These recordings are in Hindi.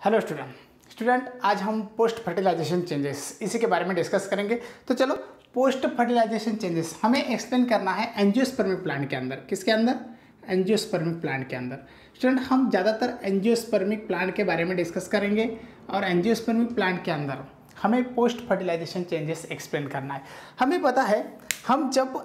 हेलो स्टूडेंट आज हम पोस्ट फर्टिलाइजेशन चेंजेस इसी के बारे में डिस्कस करेंगे। तो चलो, पोस्ट फर्टिलाइजेशन चेंजेस हमें एक्सप्लेन करना है एंजियोस्पर्मिक प्लांट के अंदर। किसके अंदर? एंजियोस्पर्मिक प्लांट के अंदर। स्टूडेंट, हम ज़्यादातर एंजियोस्पर्मिक प्लांट के बारे में डिस्कस करेंगे और एंजियोस्पर्मिक प्लांट के अंदर हमें पोस्ट फर्टिलाइजेशन चेंजेस एक्सप्लेन करना है। हमें पता है, हम जब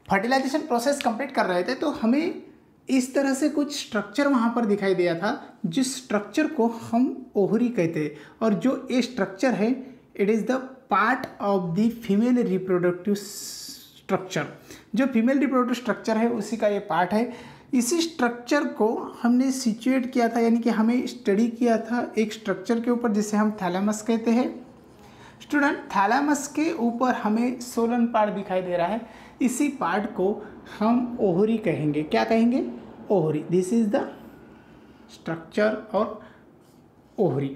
फर्टिलाइजेशन प्रोसेस कंप्लीट कर रहे थे तो हमें इस तरह से कुछ स्ट्रक्चर वहाँ पर दिखाई दिया था, जिस स्ट्रक्चर को हम ओवरी कहते हैं। और जो ये स्ट्रक्चर है, it is the part of the female reproductive structure. जो फीमेल रिप्रोडक्टिव स्ट्रक्चर है उसी का ये पार्ट है। इसी स्ट्रक्चर को हमने सिचुएट किया था, यानी कि हमें स्टडी किया था एक स्ट्रक्चर के ऊपर जिसे हम थैलेमस कहते हैं। स्टूडेंट, थैलेमस के ऊपर हमें सोलन पार्ट दिखाई दे रहा है। इसी पार्ट को हम ओवरी कहेंगे। क्या कहेंगे? Ovary. This is the structure और ओवरी।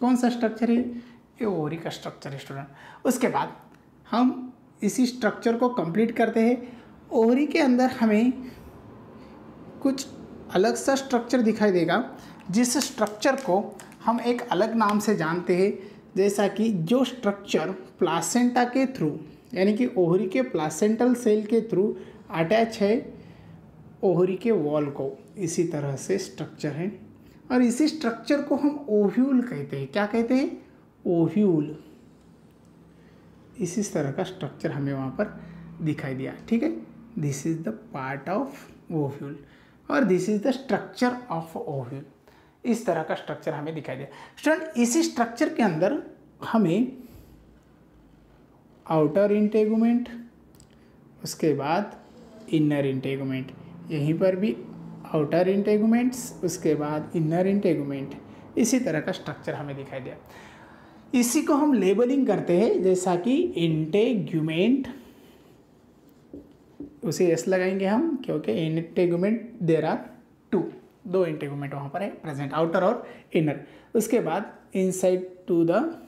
कौन सा स्ट्रक्चर है? ये ओवरी का स्ट्रक्चर है स्टूडेंट। उसके बाद हम इसी स्ट्रक्चर को कंप्लीट करते हैं। ओवरी के अंदर हमें कुछ अलग सा स्ट्रक्चर दिखाई देगा, जिस स्ट्रक्चर को हम एक अलग नाम से जानते हैं, जैसा कि जो स्ट्रक्चर प्लासेंटा के थ्रू, यानी कि ओवरी के प्लासेंटल सेल के थ्रू अटैच है ओवरी के वॉल को। इसी तरह से स्ट्रक्चर है और इसी स्ट्रक्चर को हम ओव्यूल कहते हैं। क्या कहते हैं? ओव्यूल। इसी तरह का स्ट्रक्चर हमें वहाँ पर दिखाई दिया। ठीक है, this is the part of ovule और this is the structure of ovule. इस तरह का स्ट्रक्चर हमें दिखाई दिया। स्टूडेंट, इसी स्ट्रक्चर के अंदर हमें आउटर इंटेगुमेंट, उसके बाद इनर इंटेगुमेंट, यहीं पर भी आउटर इंटेगुमेंट्स, उसके बाद इनर इंटेगुमेंट, इसी तरह का स्ट्रक्चर हमें दिखाई दिया। इसी को हम लेबलिंग करते हैं, जैसा कि इंटेगुमेंट, उसे एस लगाएंगे हम, क्योंकि इंटेगुमेंट देयर आर दो इंटेगुमेंट वहाँ पर है प्रेजेंट, आउटर और इनर। उसके बाद inside to the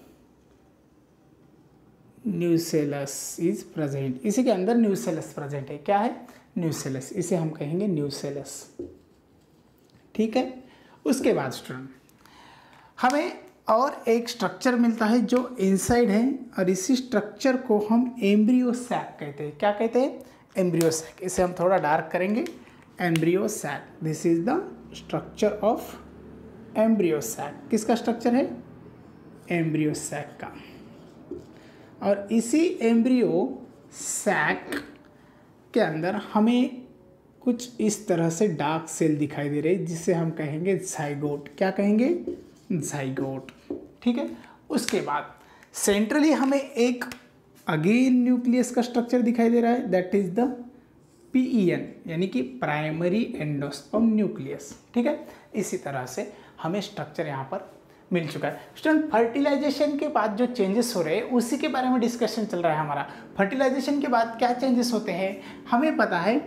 nucellus is present. इसी के अंदर न्यूसेलस प्रेजेंट है। क्या है? न्यूसेलस। इसे हम कहेंगे न्यूसेलस। ठीक है। उसके बाद स्टूडेंट, हमें और एक स्ट्रक्चर मिलता है जो इनसाइड है, और इसी स्ट्रक्चर को हम एम्ब्रियो सैक कहते हैं। क्या कहते हैं? Embryo sac. इसे हम थोड़ा डार्क करेंगे, embryo sac. This is the structure of embryo sac. किसका स्ट्रक्चर है? एम्ब्रियो सैक का। और इसी एम्ब्रियो सैक के अंदर हमें कुछ इस तरह से डार्क सेल दिखाई दे रहे हैं, जिसे हम कहेंगे जाइगोट। क्या कहेंगे? जाइगोट। ठीक है। उसके बाद सेंट्रली हमें एक अगेन न्यूक्लियस का स्ट्रक्चर दिखाई दे रहा है, दैट इज द PEN, यानी कि प्राइमरी एंडोस्पर्म न्यूक्लियस। ठीक है। इसी तरह से हमें स्ट्रक्चर यहाँ पर मिल चुका है। स्टूडेंट, फर्टिलाइजेशन के बाद जो चेंजेस हो रहे हैं उसी के बारे में डिस्कशन चल रहा है हमारा। फर्टिलाइजेशन के बाद क्या चेंजेस होते हैं हमें पता है।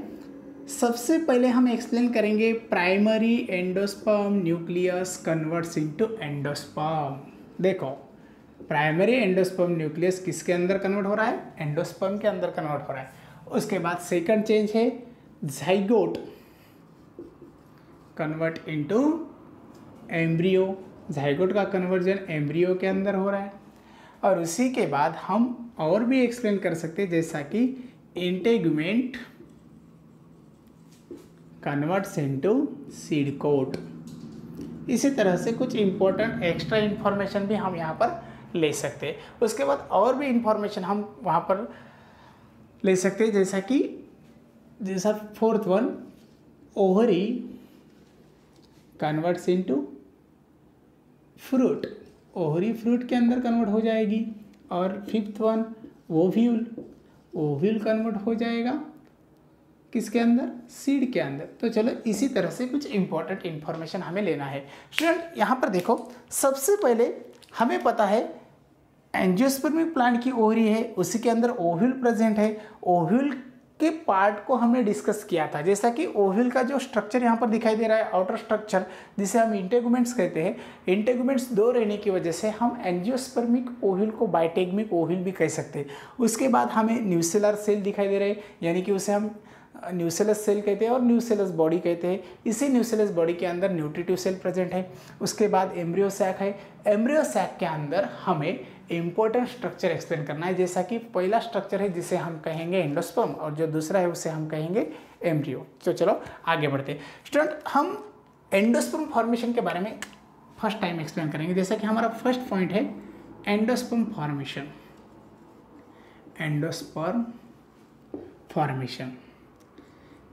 सबसे पहले हम एक्सप्लेन करेंगे primary endosperm nucleus converts into endosperm. देखो, प्राइमरी एंडोस्पर्म न्यूक्लियस किसके अंदर कन्वर्ट हो रहा है? एंडोस्पर्म के अंदर कन्वर्ट हो रहा है। उसके बाद सेकंड चेंज है zygote convert into embryo. Zygote का कन्वर्जन एम्ब्रियो के अंदर हो रहा है। और उसी के बाद हम और भी एक्सप्लेन कर सकते हैं, जैसा कि integument converts into seed coat. इसी तरह से कुछ इंपॉर्टेंट एक्स्ट्रा इंफॉर्मेशन भी हम यहाँ पर ले सकते हैं। उसके बाद और भी इंफॉर्मेशन हम वहाँ पर ले सकते हैं, जैसा fourth one, ovary converts into fruit. Ovary fruit के अंदर कन्वर्ट हो जाएगी। और fifth one, ovule. Ovule convert हो जाएगा किसके अंदर? सीड के अंदर। तो चलो, इसी तरह से कुछ इंपॉर्टेंट इंफॉर्मेशन हमें लेना है। स्टूडेंट, यहाँ पर देखो, सबसे पहले हमें पता है एंजियोस्पर्मिक प्लांट की ओवरी है, उसी के अंदर ओव्यूल प्रेजेंट है। ओव्यूल के पार्ट को हमने डिस्कस किया था, जैसा कि ओव्यूल का जो स्ट्रक्चर यहाँ पर दिखाई दे रहा है, आउटर स्ट्रक्चर, जिसे हम इंटेगुमेंट्स कहते हैं। इंटेगुमेंट्स दो रहने की वजह से हम एंजियोस्पर्मिक ओव्यूल को बाइटेगमिक ओव्यूल भी कह सकते हैं। उसके बाद हमें न्यूसेलर सेल दिखाई दे रहे हैं, यानी कि उसे हम न्यूसेलस सेल कहते हैं और न्यूसेलस बॉडी कहते हैं। इसी न्यूसेलस बॉडी के अंदर न्यूट्रिटिव सेल प्रेजेंट है। उसके बाद एम्ब्रियो सैक है। एम्ब्रियो सैक के अंदर हमें इंपॉर्टेंट स्ट्रक्चर एक्सप्लेन करना है, जैसा कि पहला स्ट्रक्चर है जिसे हम कहेंगे एंडोस्पर्म और जो दूसरा है उसे हम कहेंगे एम्ब्रियो। तो चलो आगे बढ़ते हैं स्टूडेंट। हम एंडोस्पर्म फॉर्मेशन के बारे में फर्स्ट टाइम एक्सप्लेन करेंगे, जैसा कि हमारा फर्स्ट पॉइंट है एंडोस्पर्म फॉर्मेशन। एंडोस्पर्म फॉर्मेशन,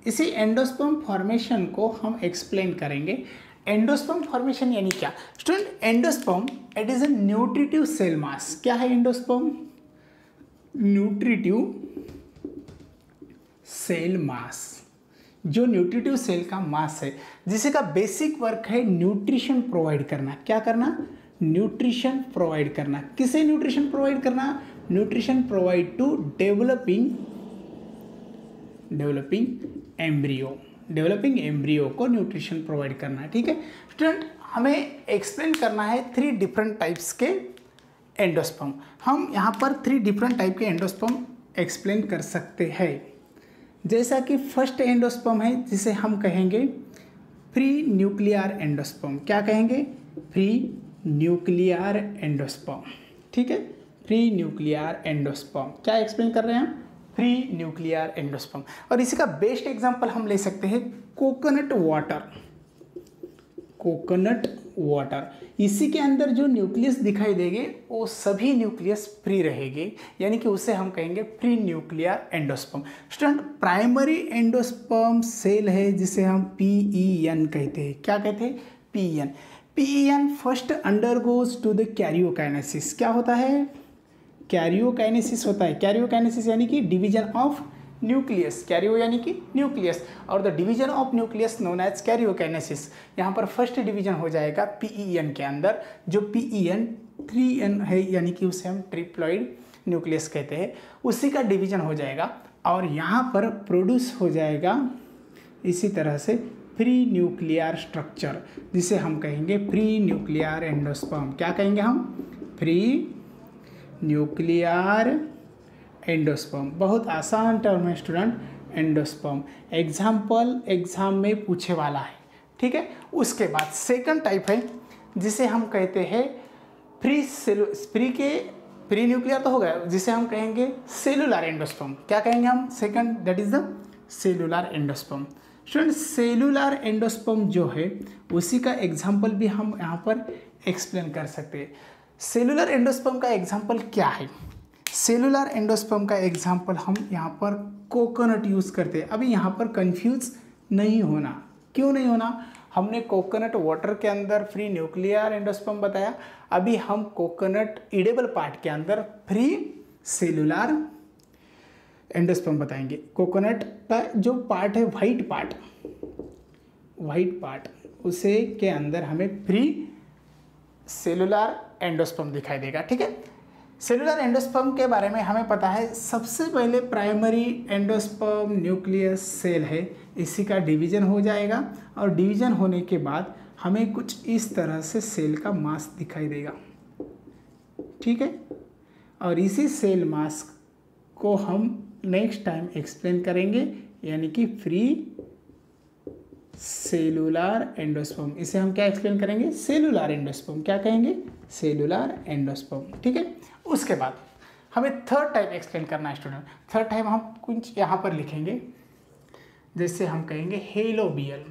इसी एंडोस्पर्म फॉर्मेशन को हम एक्सप्लेन करेंगे। एंडोस्पर्म फॉर्मेशन यानी क्या student? Endosperm it is a nutritive cell mass. क्या है एंडोस्पर्म? न्यूट्रिटिव सेल मास, जो न्यूट्रिटिव सेल का मास है, जिसका बेसिक वर्क है न्यूट्रिशन प्रोवाइड करना। क्या करना? न्यूट्रिशन प्रोवाइड करना। किसे न्यूट्रिशन प्रोवाइड करना? Nutrition provide to developing embryo. Developing embryo को न्यूट्रिशन प्रोवाइड करना है। ठीक है स्टूडेंट, हमें एक्सप्लेन करना है 3 डिफरेंट टाइप्स के एंडोस्पर्म। हम यहाँ पर 3 डिफरेंट टाइप के एंडोस्पर्म एक्सप्लेन कर सकते हैं। जैसा कि फर्स्ट एंडोस्पर्म है जिसे हम कहेंगे प्री न्यूक्लियर एंडोस्पर्म। क्या कहेंगे? Pre nuclear endosperm. ठीक है, प्री न्यूक्लियर एंडोस्पर्म। क्या एक्सप्लेन कर रहे हैं हम? Pre nuclear endosperm. और इसी का बेस्ट एग्जांपल हम ले सकते हैं कोकोनट वाटर। कोकोनट वाटर, इसी के अंदर जो न्यूक्लियस दिखाई देंगे वो सभी न्यूक्लियस फ्री रहेगी, यानी कि उसे हम कहेंगे pre nuclear endosperm. Student, primary endosperm cell है जिसे हम PEN कहते हैं। क्या कहते हैं? PEN। PEN first undergoes to the karyokinesis. क्या होता है? कैरियोकाइनेसिस होता है। कैरियोकाइनेसिस यानी कि डिवीजन ऑफ न्यूक्लियस। कैरियो यानी कि न्यूक्लियस और the division of nucleus known as karyokinesis. यहाँ पर फर्स्ट डिवीजन हो जाएगा PEN के अंदर, जो PEN 3N है, यानी कि उसे हम ट्रिप्लॉइड न्यूक्लियस कहते हैं। उसी का डिवीजन हो जाएगा और यहाँ पर प्रोड्यूस हो जाएगा इसी तरह से प्री न्यूक्लियर स्ट्रक्चर, जिसे हम कहेंगे प्री न्यूक्लियर एंडोस्पर्म। क्या कहेंगे हम? Pre nuclear endosperm. बहुत आसान टर्म है स्टूडेंट, एंडोस्पर्म। एग्जाम्पल एग्जाम में पूछे वाला है। ठीक है, उसके बाद सेकंड टाइप है जिसे हम कहते हैं प्री न्यूक्लियर तो हो गया, जिसे हम कहेंगे सेलुलर एंडोस्पर्म। क्या कहेंगे हम? Second, that is the cellular endosperm. Student, cellular endosperm जो है उसी का एग्जाम्पल भी हम यहाँ पर एक्सप्लेन कर सकते हैं। सेलुलर एंडोस्पर्म का एग्जाम्पल क्या है? सेलुलर एंडोस्पर्म का एग्जाम्पल हम यहाँ पर कोकोनट यूज़ करते हैं। अभी यहाँ पर कंफ्यूज नहीं होना। क्यों नहीं होना? हमने कोकोनट वाटर के अंदर फ्री न्यूक्लियर एंडोस्पर्म बताया, अभी हम कोकोनट ईडेबल पार्ट के अंदर फ्री सेलुलर एंडोस्पर्म बताएंगे। कोकोनट का जो पार्ट है वाइट पार्ट उसे के अंदर हमें फ्री सेलुलर एंडोस्पर्म दिखाई देगा। ठीक है, सेलुलर एंडोस्पर्म के बारे में हमें पता है। सबसे पहले प्राइमरी एंडोस्पर्म न्यूक्लियस सेल है, इसी का डिवीजन हो जाएगा और डिवीजन होने के बाद हमें कुछ इस तरह से सेल का मास दिखाई देगा। ठीक है, और इसी सेल मास को हम नेक्स्ट टाइम एक्सप्लेन करेंगे, यानी कि फ्री सेलुलर एंडोस्पर्म। इसे हम क्या एक्सप्लेन करेंगे? Cellular endosperm. क्या कहेंगे? Cellular endosperm. ठीक है, उसके बाद हमें थर्ड टाइप एक्सप्लेन करना है स्टूडेंट। थर्ड टाइप हम कुछ यहाँ पर लिखेंगे, जैसे हम कहेंगे हेलोबियल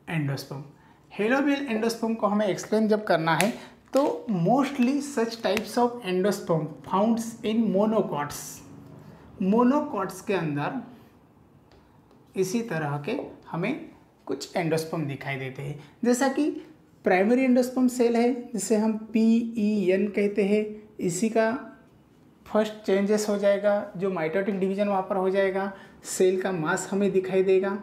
एंडोस्पर्म। हेलोबियल एंडोस्पर्म को हमें एक्सप्लेन जब करना है तो mostly such types of endosperm founts in monocots. Monocots के अंदर इसी तरह के हमें कुछ एंडोस्पर्म दिखाई देते हैं, जैसा कि प्राइमरी एंडोस्पर्म सेल है जिसे हम PEN कहते हैं। इसी का फर्स्ट चेंजेस हो जाएगा, जो माइटोटिक डिवीजन वहाँ पर हो जाएगा, सेल का मास हमें दिखाई देगा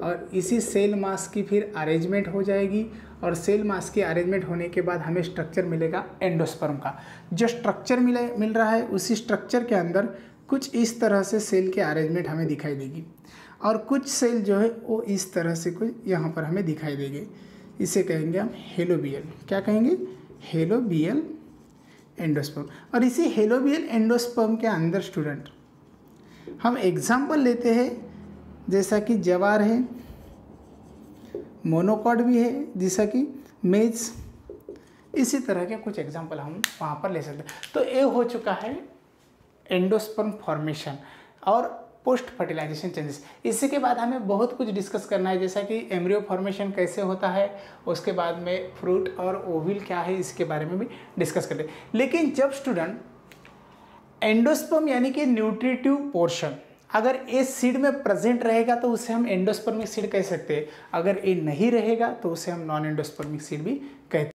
और इसी सेल मास की फिर अरेंजमेंट हो जाएगी और सेल मास की अरेंजमेंट होने के बाद हमें स्ट्रक्चर मिलेगा एंडोस्पर्म का। जो स्ट्रक्चर मिल रहा है उसी स्ट्रक्चर के अंदर कुछ इस तरह से सेल के अरेंजमेंट हमें दिखाई देगी और कुछ सेल जो है वो इस तरह से कुछ यहाँ पर हमें दिखाई देंगे। इसे कहेंगे हम हेलोबियल। क्या कहेंगे? Helobial endosperm. और इसी हेलोबियल एंडोस्पर्म के अंदर स्टूडेंट हम एग्जाम्पल लेते हैं, जैसा कि जवार है, मोनोकॉट भी है, जैसा कि मेज, इसी तरह के कुछ एग्जाम्पल हम वहाँ पर ले सकते हैं। तो ये हो चुका है एंडोस्पर्म फॉर्मेशन और पोस्ट फर्टिलाइजेशन चेंजेस। इसी के बाद हमें बहुत कुछ डिस्कस करना है, जैसा कि एम्ब्रियो फॉर्मेशन कैसे होता है, उसके बाद में फ्रूट और ओविल क्या है, इसके बारे में भी डिस्कस करते हैं। लेकिन जब स्टूडेंट एंडोस्पर्म यानी कि न्यूट्रिटिव पोर्शन अगर ए सीड में प्रेजेंट रहेगा तो उसे हम एंडोस्पर्मिक सीड कह सकते हैं, अगर ए नहीं रहेगा तो उसे हम नॉन एंडोस्पर्मिक सीड भी कहते हैं।